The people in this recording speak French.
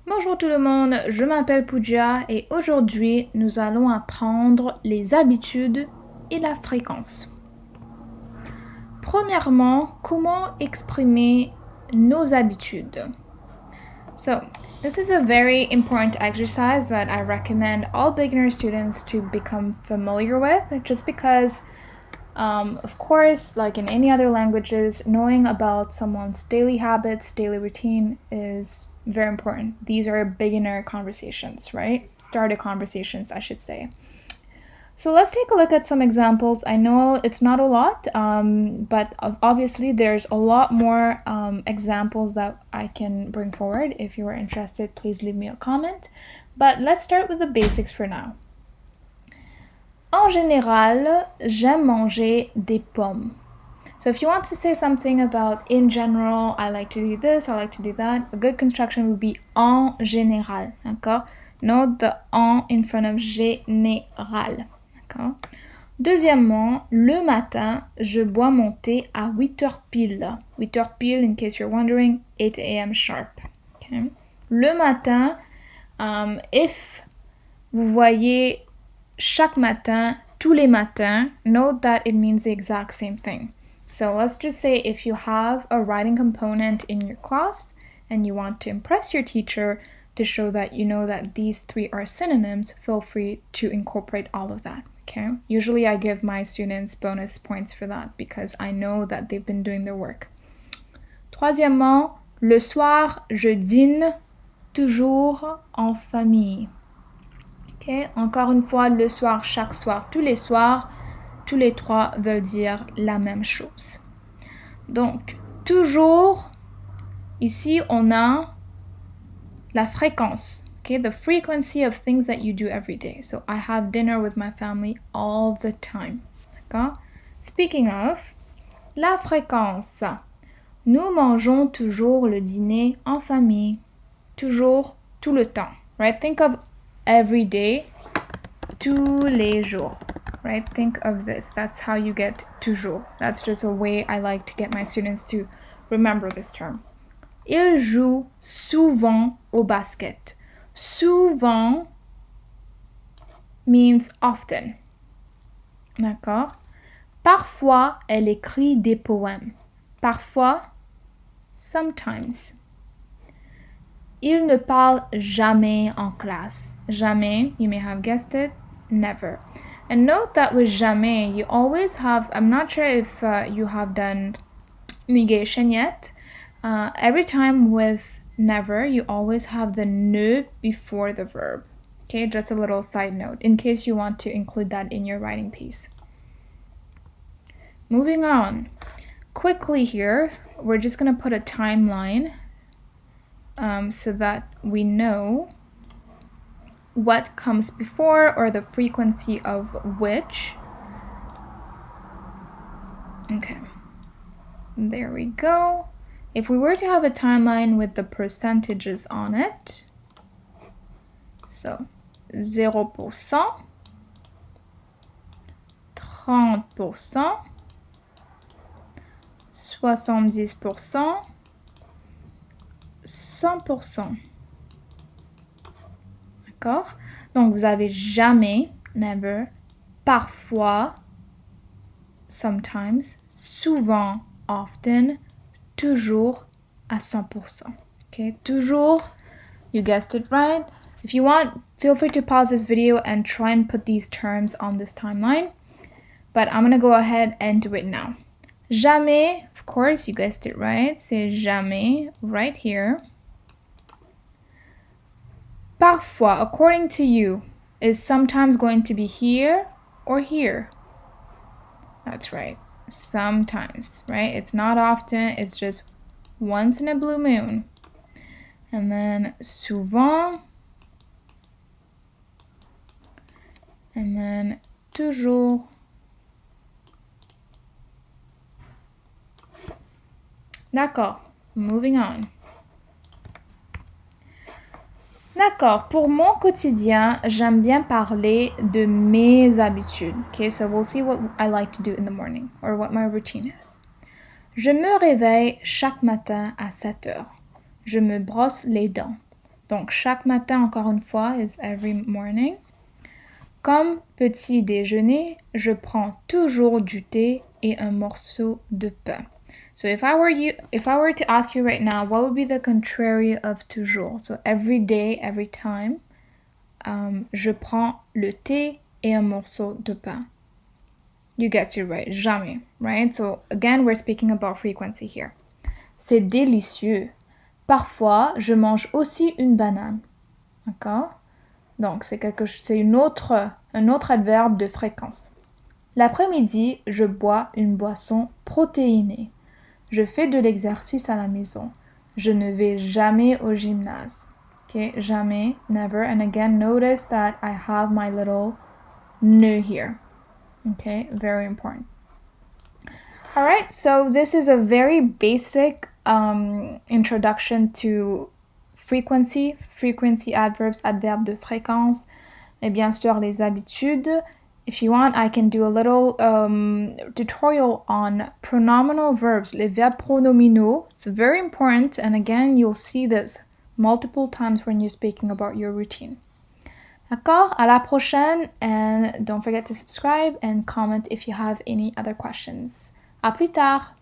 Bonjour tout le monde, je m'appelle Pooja et aujourd'hui nous allons apprendre les habitudes et la fréquence. Premièrement, comment exprimer nos habitudes? So, this is a very important exercise that I recommend all beginner students to become familiar with, just because of course, like in any other languages, knowing about someone's daily habits, daily routine is very important. These are beginner conversations, right? Starter conversations, I should say. So let's take a look at some examples. I know it's not a lot, but obviously there's a lot more examples that I can bring forward. If you are interested, please leave me a comment. But let's start with the basics for now. En général, j'aime manger des pommes. So if you want to say something about in general, I like to do this, I like to do that, a good construction would be en général, d'accord? Note the en in front of général, d'accord? Deuxièmement, le matin, je bois mon thé à 8h pile. 8h pile, in case you're wondering, 8 a.m. sharp. Okay? Le matin, if vous voyez chaque matin, tous les matins, note that it means the exact same thing. So let's just say if you have a writing component in your class and you want to impress your teacher to show that you know that these three are synonyms, feel free to incorporate all of that, okay? Usually I give my students bonus points for that because I know that they've been doing their work. Troisièmement, le soir, je dîne toujours en famille. Okay. Encore une fois, le soir, chaque soir, tous les trois veulent dire la même chose. Donc, toujours, ici, on a la fréquence. Okay, the frequency of things that you do every day. So, I have dinner with my family all the time. D'accord? Speaking of, la fréquence. Nous mangeons toujours le dîner en famille. Toujours, tout le temps. Right? Think of every day, tous les jours, right? Think of this. That's how you get toujours. That's just a way I like to get my students to remember this term. Il joue souvent au basket. Souvent means often. D'accord? Parfois, elle écrit des poèmes. Parfois, sometimes. Il ne parle jamais en classe. Jamais, you may have guessed it, never. And note that with jamais, you always have, I'm not sure if you have done negation yet. Every time with never, you always have the ne before the verb. Okay, just a little side note in case you want to include that in your writing piece. Moving on. Quickly here, we're just going to put a timeline so that we know what comes before or the frequency of which. Okay, there we go. If we were to have a timeline with the percentages on it, so 0%, 30%, 70%, 100%. D'accord? Donc, vous avez jamais, never, parfois, sometimes, souvent, often, toujours, à 100%. Okay? Toujours, you guessed it right. If you want, feel free to pause this video and try and put these terms on this timeline. But I'm going to go ahead and do it now. Jamais, of course, you guessed it right. C'est jamais, right here. Parfois, according to you, is sometimes going to be here or here. That's right. Sometimes, right? It's not often, it's just once in a blue moon. And then souvent. And then toujours. D'accord, moving on. D'accord, pour mon quotidien, j'aime bien parler de mes habitudes. Okay, so we'll see what I like to do in the morning or what my routine is. Je me réveille chaque matin à 7 heures. Je me brosse les dents. Donc, chaque matin, encore une fois, is every morning. Comme petit déjeuner, je prends toujours du thé et un morceau de pain. So if I were to ask you right now, what would be the contrary of toujours? So every day, every time, je prends le thé et un morceau de pain. You guessed it right, jamais, right? So again, we're speaking about frequency here. C'est délicieux. Parfois, je mange aussi une banane. D'accord? Donc, c'est un autre adverbe de fréquence. L'après-midi, je bois une boisson protéinée. Je fais de l'exercice à la maison. Je ne vais jamais au gymnase. Okay, jamais, never. And again, notice that I have my little ne here. Okay, very important. All right, so this is a very basic introduction to frequency adverbs, adverbes de fréquence, et bien sûr les habitudes. If you want, I can do a little tutorial on pronominal verbs, les verbes pronominaux. It's very important, and again, you'll see this multiple times when you're speaking about your routine. D'accord? À la prochaine, and don't forget to subscribe and comment if you have any other questions. À plus tard!